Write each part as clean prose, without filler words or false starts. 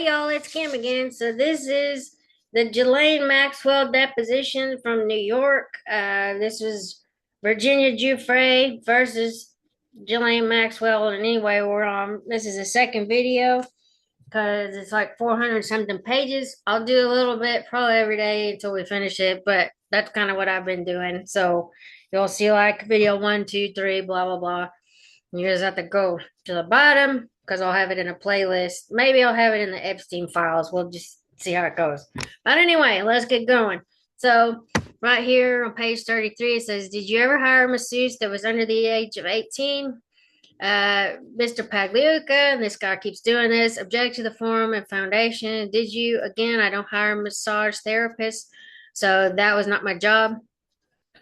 Hey y'all, it's Kim again. So this is the Ghislaine Maxwell deposition from New York. This was Virginia Giuffre versus Ghislaine Maxwell. And anyway, we're on. This is the second video because it's like 400 something pages. I'll do a little bit probably every day until we finish it, but that's kind of what I've been doing. So you'll see like video 1, 2, 3, blah blah blah. You just have to go to the bottom because I'll have it in a playlist. Maybe I'll have it in the Epstein files. We'll just see how it goes. But anyway, let's get going. So, right here on page 33, it says, did you ever hire a masseuse that was under the age of 18? Mr. Pagliuca, and this guy keeps doing this, object to the form and foundation. Did you? Again, I don't hire massage therapists, so that was not my job.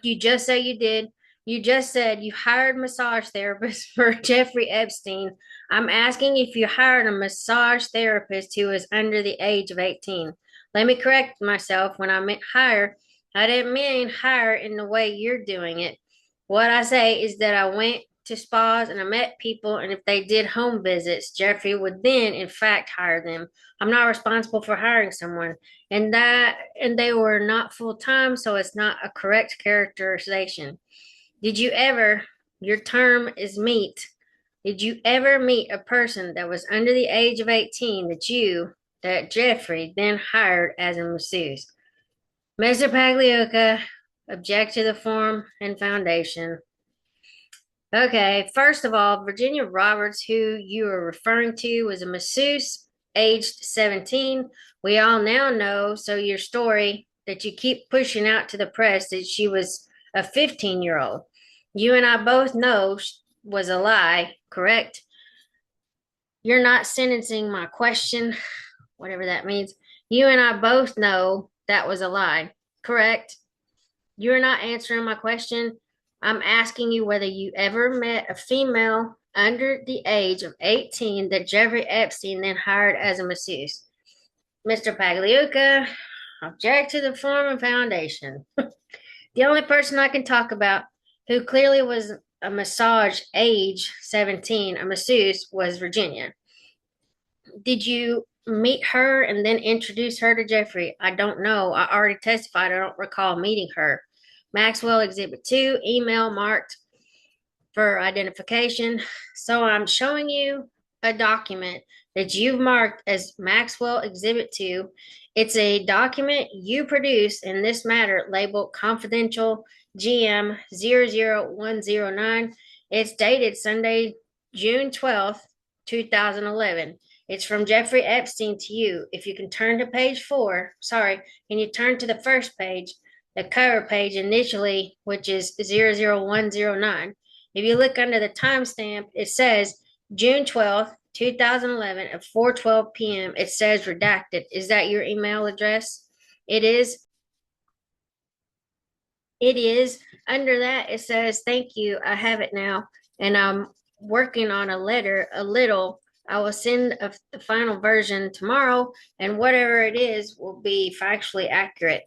You just say you did. You just said you hired massage therapists for Jeffrey Epstein. I'm asking if you hired a massage therapist who was under the age of 18. Let me correct myself. When I meant hire, I didn't mean hire in the way you're doing it. What I say is that I went to spas and I met people, and if they did home visits, Jeffrey would then, in fact, hire them. I'm not responsible for hiring someone, and they were not full time, so it's not a correct characterization. Did you ever, your term is meet, did you ever meet a person that was under the age of 18 that Jeffrey then hired as a masseuse? Mr. Pagliuca, object to the form and foundation. Okay, first of all, Virginia Roberts, who you are referring to, was a masseuse, aged 17. We all now know, so your story that you keep pushing out to the press that she was a 15-year-old. You and I both know was a lie, correct? You're not sentencing my question, whatever that means. You and I both know that was a lie, correct? You're not answering my question. I'm asking you whether you ever met a female under the age of 18 that Jeffrey Epstein then hired as a masseuse. Mr. Pagliuca, object to the form and foundation. The only person I can talk about who clearly was a massage age 17, a masseuse, was Virginia. Did you meet her and then introduce her to Jeffrey? I don't know. I already testified. I don't recall meeting her. Maxwell Exhibit 2, email marked for identification. So I'm showing you a document that you've marked as Maxwell Exhibit 2. It's a document you produce in this matter labeled confidential GM 00109. It's dated Sunday, June 12th, 2011. It's from Jeffrey Epstein to you. If you can turn to page 4, can you turn to the first page, the cover page initially, which is 00109. If you look under the timestamp, it says June 12th, 2011 at 4:12 p.m. It says redacted. Is that your email address? It is. It is. Under that, it says, thank you. I have it now. And I'm working on a letter, a little. I will send the final version tomorrow, and whatever it is will be factually accurate.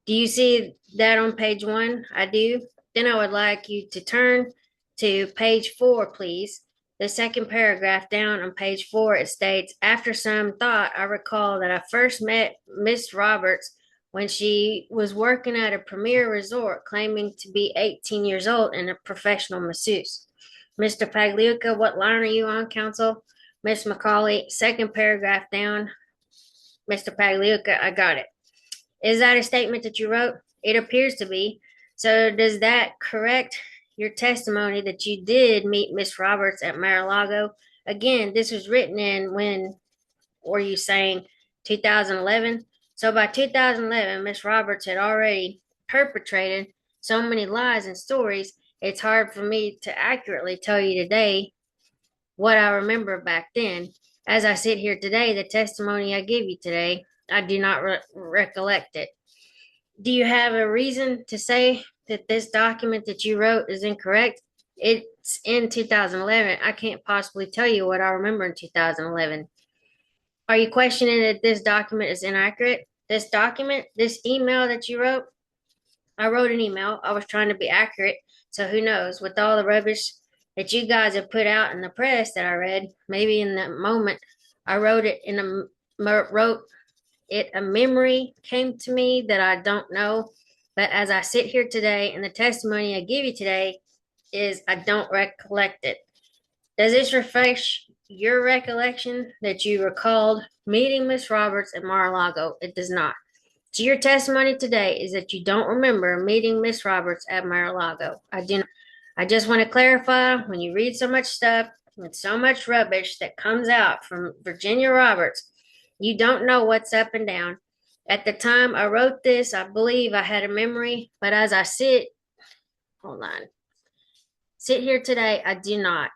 Do you see that on page 1? I do. Then I would like you to turn to page 4, please. The second paragraph down on page 4, it states, after some thought, I recall that I first met Miss Roberts when she was working at a premier resort, claiming to be 18 years old and a professional masseuse. Mr. Pagliuca, what line are you on, counsel? Miss McCauley, second paragraph down. Mr. Pagliuca, I got it. Is that a statement that you wrote? It appears to be. So does that correct your testimony that you did meet Miss Roberts at Mar-a-Lago? Again, this was written in when were you saying 2011? So by 2011, Miss Roberts had already perpetrated so many lies and stories, it's hard for me to accurately tell you today what I remember back then. As I sit here today, the testimony I give you today, I do not recollect it. Do you have a reason to say that this document that you wrote is incorrect? It's in 2011. I can't possibly tell you what I remember in 2011. Are you questioning that this document is inaccurate? This document, this email that you wrote, I wrote an email. I was trying to be accurate. So who knows? With all the rubbish that you guys have put out in the press that I read, maybe in that moment, I wrote it in a wrote it, a memory came to me that I don't know. But as I sit here today, and the testimony I give you today is I don't recollect it. Does this refresh your recollection that you recalled meeting Miss Roberts at Mar-a-Lago? It does not. So your testimony today is that you don't remember meeting Miss Roberts at Mar-a-Lago. I do not. I just want to clarify, when you read so much stuff and so much rubbish that comes out from Virginia Roberts, you don't know what's up and down. At the time I wrote this, I believe I had a memory, but as I sit here today, I do not.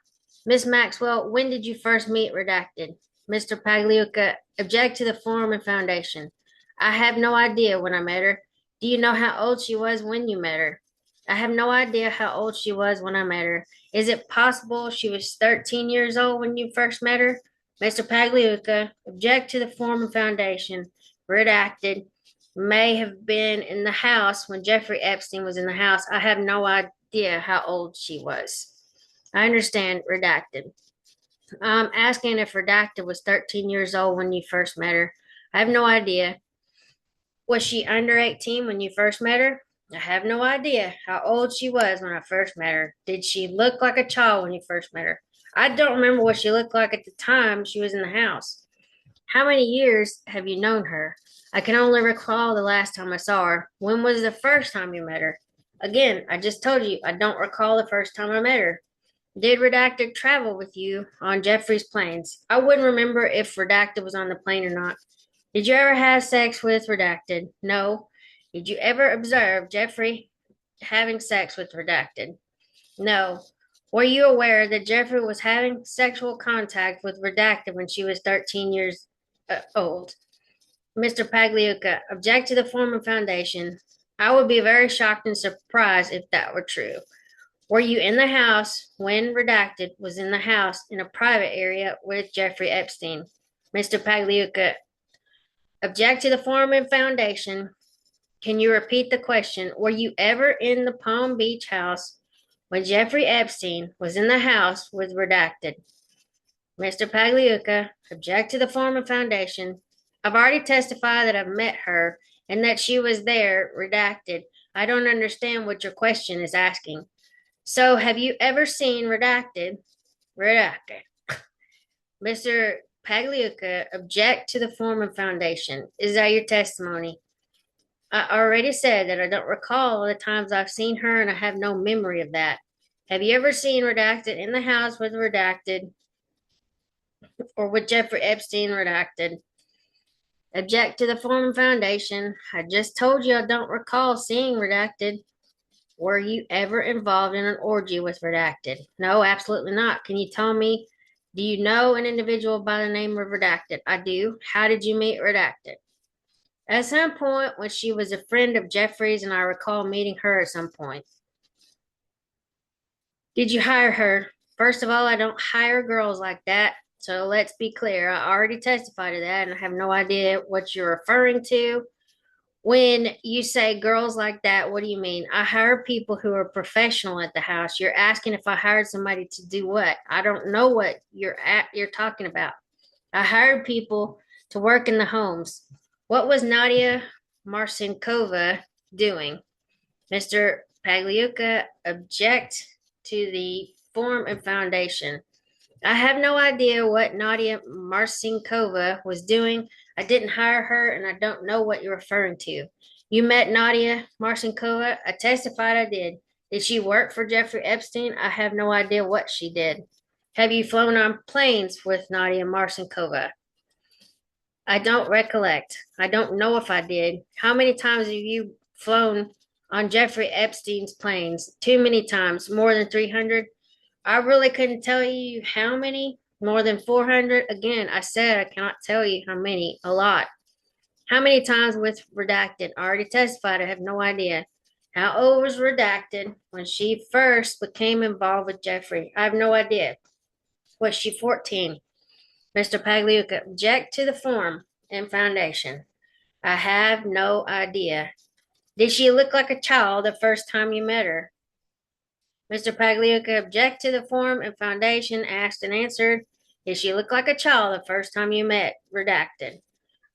Miss Maxwell, when did you first meet Redacted? Mr. Pagliuca, object to the form and foundation. I have no idea when I met her. Do you know how old she was when you met her? I have no idea how old she was when I met her. Is it possible she was 13 years old when you first met her? Mr. Pagliuca, object to the form and foundation. Redacted, may have been in the house when Jeffrey Epstein was in the house. I have no idea how old she was. I understand. Redacted. I'm asking if Redacted was 13 years old when you first met her. I have no idea. Was she under 18 when you first met her? I have no idea how old she was when I first met her. Did she look like a child when you first met her? I don't remember what she looked like at the time she was in the house. How many years have you known her? I can only recall the last time I saw her. When was the first time you met her? Again, I just told you I don't recall the first time I met her. Did Redacted travel with you on Jeffrey's planes? I wouldn't remember if Redacted was on the plane or not. Did you ever have sex with Redacted? No. Did you ever observe Jeffrey having sex with Redacted? No. Were you aware that Jeffrey was having sexual contact with Redacted when she was 13 years old? Mr. Pagliuca, object to the form and foundation. I would be very shocked and surprised if that were true. Were you in the house when Redacted was in the house in a private area with Jeffrey Epstein? Mr. Pagliuca, object to the form and foundation. Can you repeat the question? Were you ever in the Palm Beach house when Jeffrey Epstein was in the house with Redacted? Mr. Pagliuca, object to the form and foundation. I've already testified that I've met her and that she was there, Redacted. I don't understand what your question is asking. So, have you ever seen Redacted? Redacted. Mr. Pagliuca, object to the form and foundation. Is that your testimony? I already said that I don't recall the times I've seen her and I have no memory of that. Have you ever seen Redacted in the house with Redacted or with Jeffrey Epstein Redacted? Object to the form and foundation. I just told you I don't recall seeing Redacted. Were you ever involved in an orgy with Redacted? No, absolutely not. Can you tell me, do you know an individual by the name of Redacted? I do. How did you meet Redacted? At some point when she was a friend of Jeffrey's, and I recall meeting her at some point. Did you hire her? First of all, I don't hire girls like that. So let's be clear. I already testified to that, and I have no idea what you're referring to. When you say girls like that, what do you mean? I hire people who are professional at the house. You're asking if I hired somebody to do what? I don't know what you're talking about. I hired people to work in the homes. What was Nadia Marcinkova doing? Mr. Pagliuca, object to the form and foundation. I have no idea what Nadia Marcinkova was doing. I didn't hire her, and I don't know what you're referring to. You met Nadia Marcinkova? I testified I did. Did she work for Jeffrey Epstein? I have no idea what she did. Have you flown on planes with Nadia Marcinkova? I don't recollect. I don't know if I did. How many times have you flown on Jeffrey Epstein's planes? Too many times, more than 300. I really couldn't tell you how many, more than 400. Again, I said I cannot tell you how many, a lot. How many times with Redacted? I already testified, I have no idea. How old was Redacted when she first became involved with Jeffrey? I have no idea. Was she 14? Mr. Pagliuca, object to the form and foundation. I have no idea. Did she look like a child the first time you met her? Mr. Pagliuca, object to the form and foundation, asked and answered. Did she look like a child the first time you met? Redacted.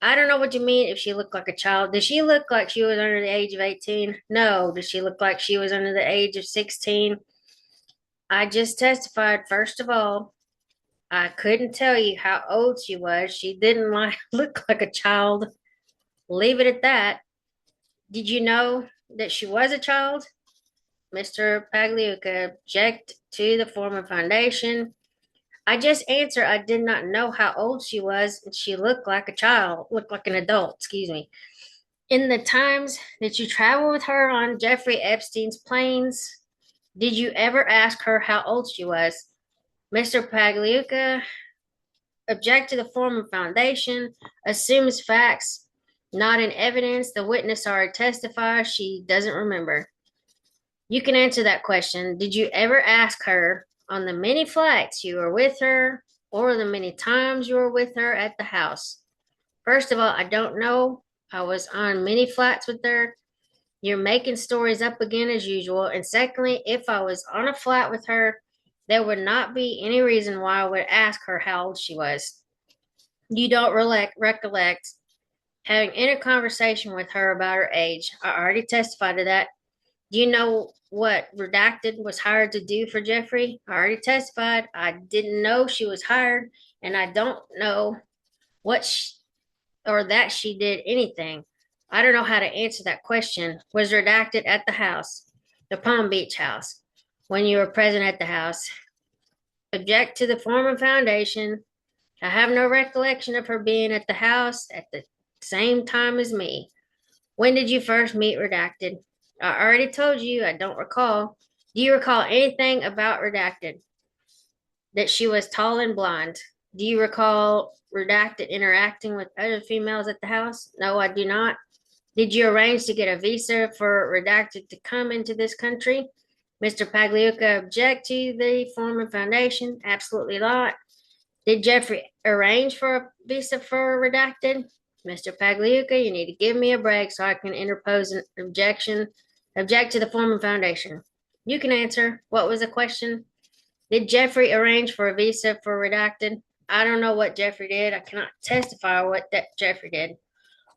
I don't know what you mean if she looked like a child. Does she look like she was under the age of 18? No. Does she look like she was under the age of 16? I just testified, first of all, I couldn't tell you how old she was. She didn't look like a child. Leave it at that. Did you know that she was a child? Mr. Pagliuca object to the form of foundation. I just answered I did not know how old she was, and she looked like a child, looked like an adult, excuse me. In the times that you traveled with her on Jeffrey Epstein's planes, did you ever ask her how old she was? Mr. Pagliuca object to the form of foundation, assumes facts not in evidence. The witness already testified she doesn't remember. You can answer that question. Did you ever ask her on the many flights you were with her or the many times you were with her at the house? First of all, I don't know. I was on many flights with her. You're making stories up again as usual. And secondly, if I was on a flight with her, there would not be any reason why I would ask her how old she was. You don't recollect having any conversation with her about her age. I already testified to that. Do you know what Redacted was hired to do for Jeffrey? I already testified. I didn't know she was hired, and I don't know what or that she did anything. I don't know how to answer that question. Was Redacted at the house, the Palm Beach house, when you were present at the house? Object to the form of foundation. I have no recollection of her being at the house at the same time as me. When did you first meet Redacted? I already told you I don't recall. Do you recall anything about Redacted? That she was tall and blonde. Do you recall Redacted interacting with other females at the house? No, I do not. Did you arrange to get a visa for Redacted to come into this country? Mr. Pagliuca object to the form of foundation? Absolutely not. Did Jeffrey arrange for a visa for Redacted? Mr. Pagliuca, you need to give me a break so I can interpose an objection. Object to the form of foundation. You can answer. What was the question? Did Jeffrey arrange for a visa for Redacted? I don't know what Jeffrey did. I cannot testify what that Jeffrey did.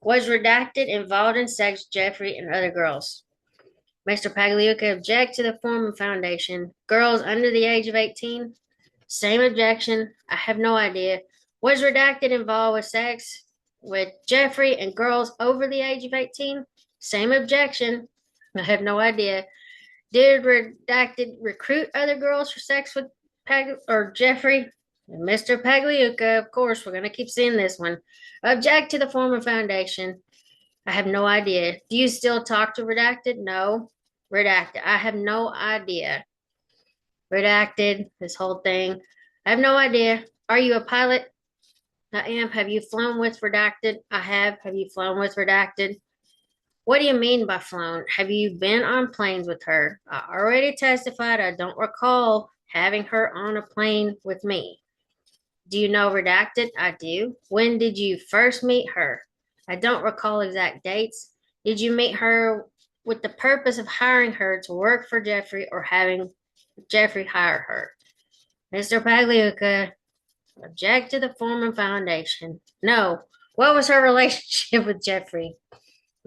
Was Redacted involved in sex with Jeffrey and other girls? Mr. Pagliuca object to the form of foundation. Girls under the age of 18? Same objection. I have no idea. Was Redacted involved with sex with Jeffrey and girls over the age of 18? Same objection. I have no idea. Did Redacted recruit other girls for sex with Jeffrey? And Mr. Pagliuca, of course, we're going to keep seeing this one. Object to the form of foundation. I have no idea. Do you still talk to Redacted? No. Redacted. I have no idea. Redacted, this whole thing. I have no idea. Are you a pilot? I am. Have you flown with Redacted? I have. Have you flown with Redacted? What do you mean by flown? Have you been on planes with her? I already testified I don't recall having her on a plane with me. Do you know Redacted? I do. When did you first meet her? I don't recall exact dates. Did you meet her with the purpose of hiring her to work for Jeffrey or having Jeffrey hire her? Mr. Pagliuca, object to the form of foundation. No. What was her relationship with Jeffrey?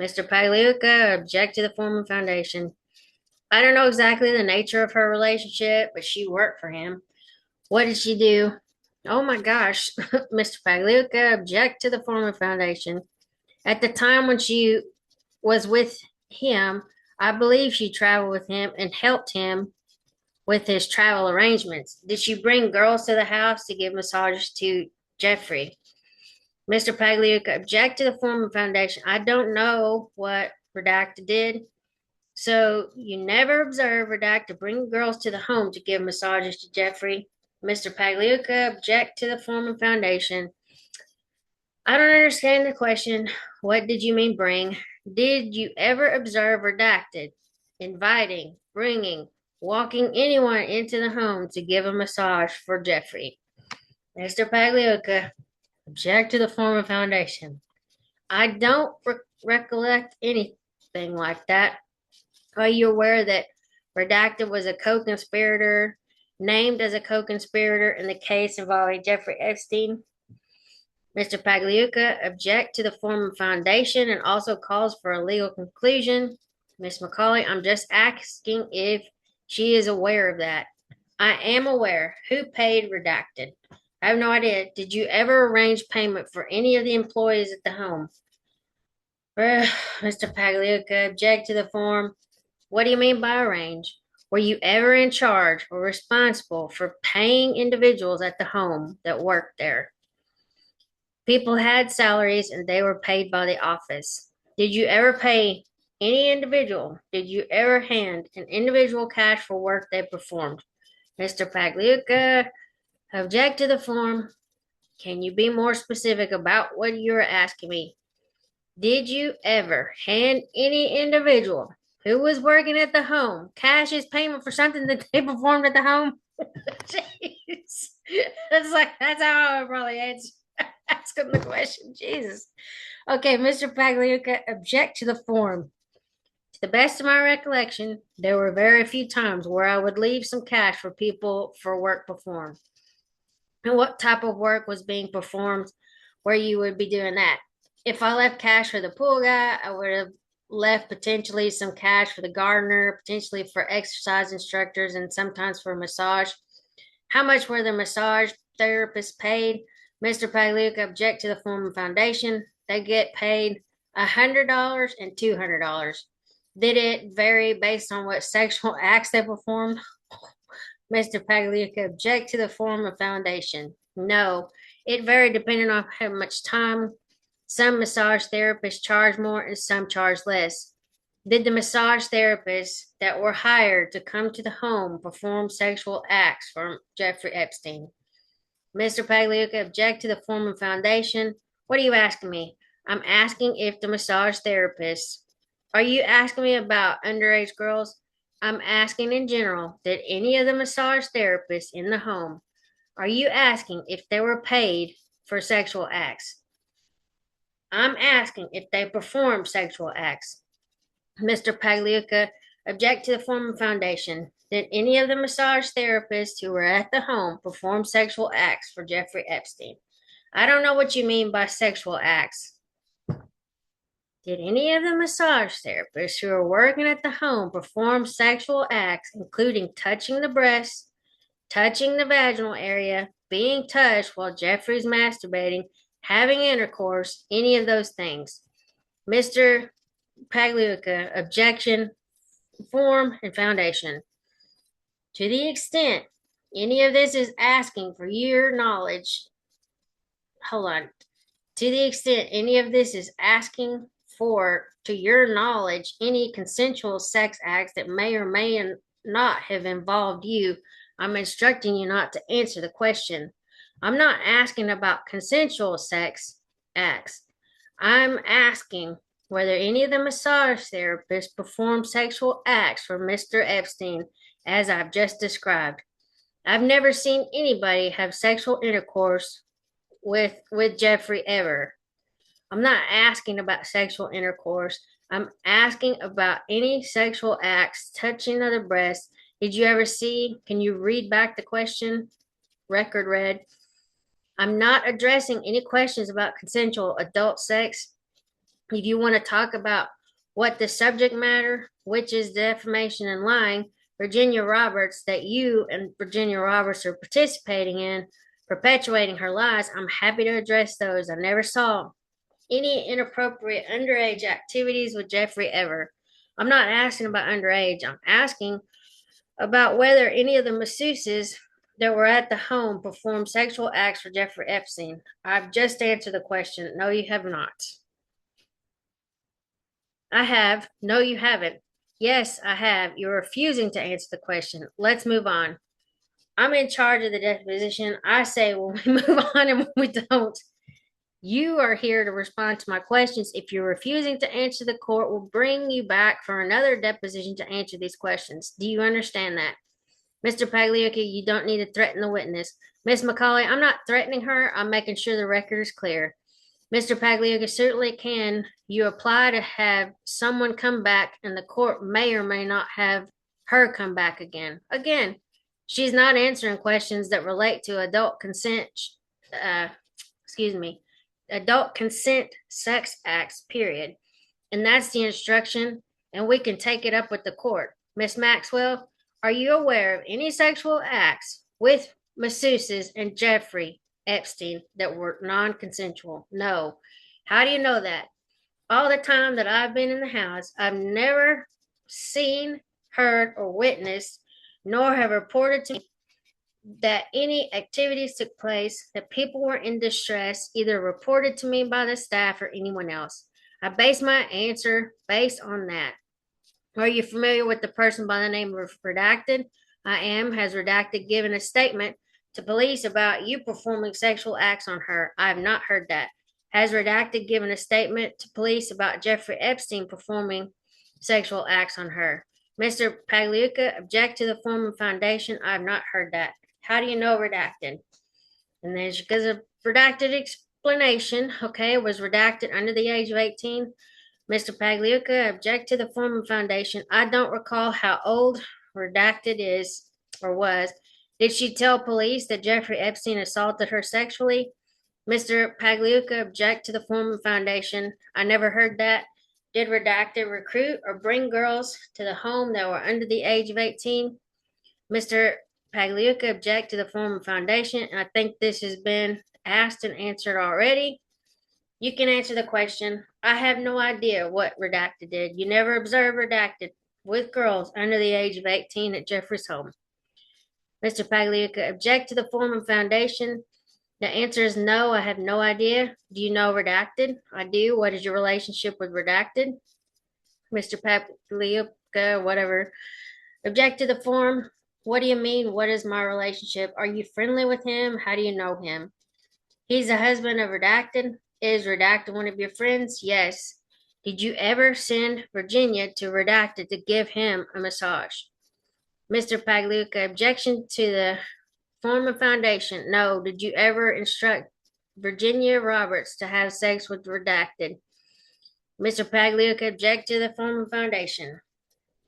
Mr. Pagliuca, object to the form of foundation. I don't know exactly the nature of her relationship, but she worked for him. What did she do? Oh my gosh, Mr. Pagliuca, object to the form of foundation. At the time when she was with him, I believe she traveled with him and helped him with his travel arrangements. Did she bring girls to the house to give massages to Jeffrey? Mr. Pagliuca, object to the form of foundation. I don't know what Redacted did. So you never observed Redacted bring girls to the home to give massages to Jeffrey. Mr. Pagliuca, object to the form of foundation. I don't understand the question. What did you mean bring? Did you ever observe Redacted inviting, bringing, walking anyone into the home to give a massage for Jeffrey? Mr. Pagliuca, object to the form of foundation. I don't recollect anything like that. Are you aware that Redacted was a co-conspirator, named as a co-conspirator in the case involving Jeffrey Epstein? Mr. Pagliuca object to the form of foundation and also calls for a legal conclusion. Ms. McCauley, I'm just asking if she is aware of that. I am aware. Who paid redacted? I have no idea. Did you ever arrange payment for any of the employees at the home? Mr. Pagliuca, object to the form. What do you mean by arrange? Were you ever in charge or responsible for paying individuals at the home that worked there? People had salaries and they were paid by the office. Did you ever pay any individual? Did you ever hand an individual cash for work they performed? Mr. Pagliuca, object to the form. Can you be more specific about what you're asking me? Did you ever hand any individual who was working at the home cash as payment for something that they performed at the home? Jeez. That's how I would probably ask him the question. Jesus. Okay, Mr. Pagliuca, object to the form. To the best of my recollection, there were very few times where I would leave some cash for people for work performed. And what type of work was being performed where you would be doing that? If I left cash for the pool guy, I would have left potentially some cash for the gardener, potentially for exercise instructors, and sometimes for massage. How much were the massage therapists paid? Mr. Pagliuca, object to the form of foundation. They get paid $100 and $200. Did it vary based on what sexual acts they performed? Mr. Pagliuca, object to the form of foundation. No, it varied depending on how much time. Some massage therapists charge more and some charge less. Did the massage therapists that were hired to come to the home perform sexual acts for Jeffrey Epstein? Mr. Pagliuca, object to the form of foundation. What are you asking me? I'm asking if the massage therapists. Are you asking me about underage girls? I'm asking in general, did any of the massage therapists in the home, are you asking if they were paid for sexual acts? I'm asking if they performed sexual acts. Mr. Pagliuca, object to the form of foundation. Did any of the massage therapists who were at the home perform sexual acts for Jeffrey Epstein? I don't know what you mean by sexual acts. Did any of the massage therapists who were working at the home perform sexual acts, including touching the breasts, touching the vaginal area, being touched while Jeffrey's masturbating, having intercourse, any of those things? Mr. Pagliuca, objection, form, and foundation. To the extent any of this is asking for your knowledge, hold on. To the extent any of this is asking for, to your knowledge, any consensual sex acts that may or may not have involved you, I'm instructing you not to answer the question. I'm not asking about consensual sex acts. I'm asking whether any of the massage therapists performed sexual acts for Mr. Epstein, as I've just described. I've never seen anybody have sexual intercourse with Jeffrey ever. I'm not asking about sexual intercourse. I'm asking about any sexual acts, touching of the breast. Did you ever see? Can you read back the question? Record read. I'm not addressing any questions about consensual adult sex. If you want to talk about what the subject matter, which is defamation and lying, Virginia Roberts, that you and Virginia Roberts are participating in, perpetuating her lies, I'm happy to address those. I never saw any inappropriate underage activities with Jeffrey ever. I'm not asking about underage. I'm asking about whether any of the masseuses that were at the home performed sexual acts for Jeffrey Epstein. I've just answered the question. No, you have not. I have. No, you haven't. Yes, I have. You're refusing to answer the question. Let's move on. I'm in charge of the deposition. I say when we move on and when we don't. You are here to respond to my questions. If you're refusing to answer, the court will bring you back for another deposition to answer these questions. Do you understand that? Mr. Pagliuca, you don't need to threaten the witness. Ms. McCauley, I'm not threatening her. I'm making sure the record is clear. Mr. Pagliuca, certainly can you apply to have someone come back, and the court may or may not have her come back again. Again, she's not answering questions that relate to adult consent. Excuse me. adult consent sex acts, period. And that's the instruction, and we can take it up with the court. Miss Maxwell, are you aware of any sexual acts with masseuses and Jeffrey Epstein that were non consensual? No. How do you know that? All the time that I've been in the house, I've never seen, heard, or witnessed, nor have reported to me that any activities took place, that people were in distress, either reported to me by the staff or anyone else. I base my answer based on that. Are you familiar with the person by the name of Redacted? I am. Has Redacted given a statement to police about you performing sexual acts on her? I have not heard that. Has Redacted given a statement to police about Jeffrey Epstein performing sexual acts on her? Mr. Pagliuca, object to the form of foundation. I have not heard that. How do you know Redacted? And there's because of redacted explanation. Okay, was redacted under the age of 18. Mr. Pagliuca, object to the form of foundation. I don't recall how old redacted is or was. Did she tell police that Jeffrey Epstein assaulted her sexually? Mr. Pagliuca, object to the form of foundation. I never heard that. Did redacted recruit or bring girls to the home that were under the age of 18? Mr. Pagliuca, object to the form of foundation. And I think this has been asked and answered already. You can answer the question. I have no idea what Redacted did. You never observed Redacted with girls under the age of 18 at Jeffrey's home. Mr. Pagliuca, object to the form of foundation. The answer is no, I have no idea. Do you know Redacted? I do. What is your relationship with Redacted? Mr. Pagliuca, whatever. Object to the form. What do you mean? What is my relationship? Are you friendly with him? How do you know him? He's the husband of Redacted. Is Redacted one of your friends? Yes. Did you ever send Virginia to Redacted to give him a massage? Mr. Pagliuca, objection to the form of foundation. No. Did you ever instruct Virginia Roberts to have sex with Redacted? Mr. Pagliuca, object to the form of foundation.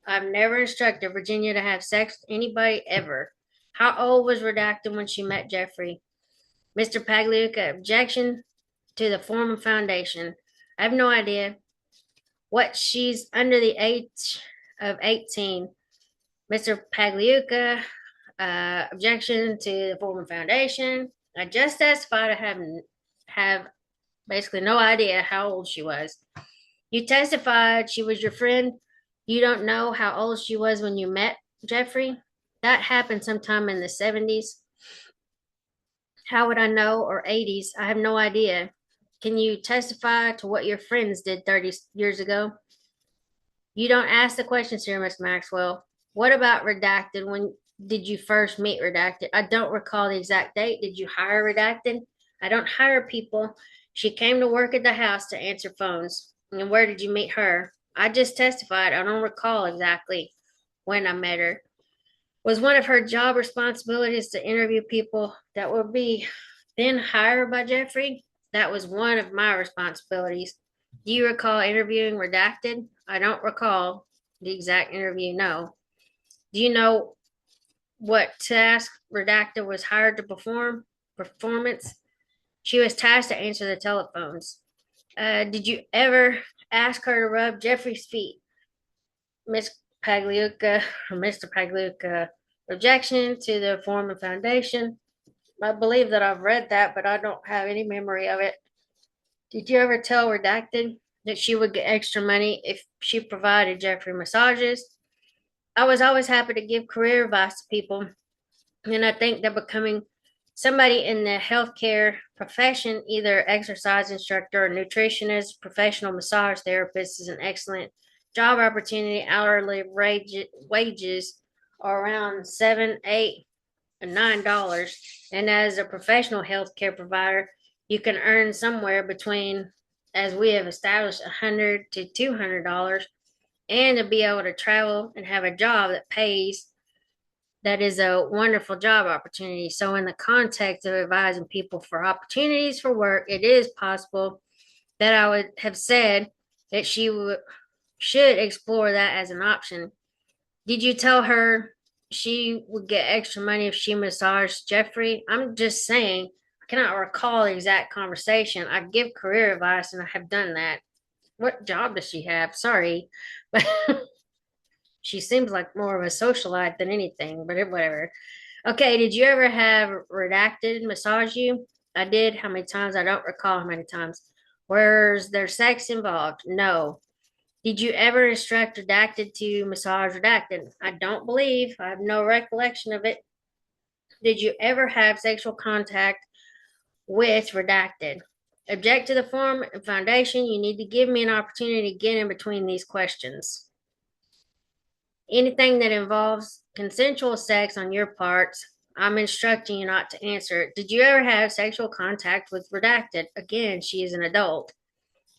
I've never instructed Virginia to have sex with anybody ever. How old was Redacted when she met Jeffrey? Mr. Pagliuca, objection to the form of foundation. I have no idea what she's under the age of 18. Mr. Pagliuca, objection to the form of foundation. I just testified I have basically no idea how old she was. You testified she was your friend. You don't know how old she was when you met Jeffrey? That happened sometime in the 70s. How would I know? Or 80s? I have no idea. Can you testify to what your friends did 30 years ago? You don't ask the questions here, Miss Maxwell. What about Redacted? When did you first meet Redacted? I don't recall the exact date. Did you hire Redacted? I don't hire people. She came to work at the house to answer phones. And where did you meet her? I just testified. I don't recall exactly when I met her. Was one of her job responsibilities to interview people that would be then hired by Jeffrey? That was one of my responsibilities. Do you recall interviewing Redacted? I don't recall the exact interview, no. Do you know what task Redacted was hired to perform? Performance? She was tasked to answer the telephones. Did you ever ask her to rub Jeffrey's feet? Miss Pagliuca, or Mr. Pagliuca, objection to the form of foundation. I believe that I've read that, but I don't have any memory of it. Did you ever tell Redacted that she would get extra money if she provided Jeffrey massages? I was always happy to give career advice to people, and I think that becoming somebody in the healthcare profession, either exercise instructor or nutritionist, professional massage therapist, is an excellent job opportunity. Hourly wages are around $7, $8, and $9. And as a professional healthcare provider, you can earn somewhere between, as we have established, $100 to $200, and to be able to travel and have a job that pays. That is a wonderful job opportunity. So, in the context of advising people for opportunities for work, it is possible that I would have said that she should explore that as an option. Did you tell her she would get extra money if she massaged Jeffrey? I'm just saying, cannot recall the exact conversation. I give career advice and I have done that. What job does she have? Sorry. But she seems like more of a socialite than anything, but whatever. Okay, did you ever have redacted massage you? I did. How many times? I don't recall how many times. Was there sex involved? No. Did you ever instruct redacted to massage redacted? I don't believe. I have no recollection of it. Did you ever have sexual contact with redacted? Object to the form and foundation. You need to give me an opportunity to get in between these questions. Anything that involves consensual sex on your parts, I'm instructing you not to answer it. Did you ever have sexual contact with redacted? Again, she is an adult.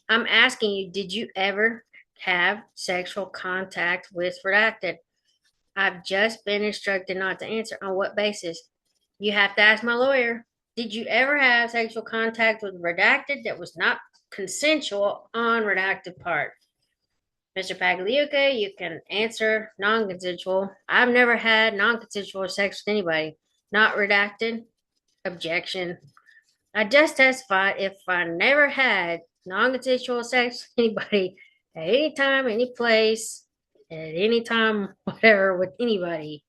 I'm asking you, did you ever have sexual contact with redacted? I've just been instructed not to answer. On what basis? You have to ask my lawyer. Did you ever have sexual contact with redacted that was not consensual on redacted part? Mr. Pagliuca, you can answer non-consensual. I've never had non-consensual sex with anybody. Not redacted. Objection. I just testified if I never had non-consensual sex with anybody at any time, any place, at any time, whatever, with anybody.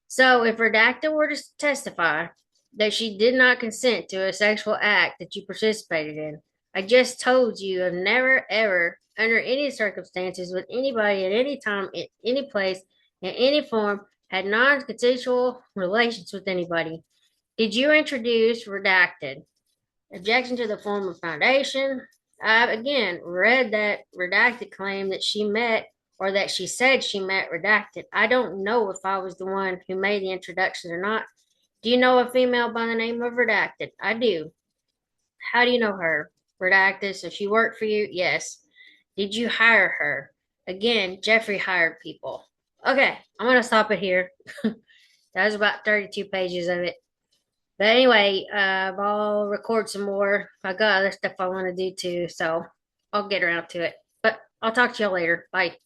So if redacted were to testify that she did not consent to a sexual act that you participated in, I just told you I've never, ever, under any circumstances, with anybody at any time, in any place, in any form, had non consensual relations with anybody. Did you introduce redacted? Objection to the form of foundation. I've again read that redacted claim that she met or that she said she met redacted. I don't know if I was the one who made the introduction or not. Do you know a female by the name of redacted? I do. How do you know her? Redacted. So she worked for you? Yes. Did you hire her? Again, Jeffrey hired people. Okay, I'm going to stop it here. That was about 32 pages of it. But anyway, I'll record some more. I got other stuff I want to do too, so I'll get around to it. But I'll talk to y'all later. Bye.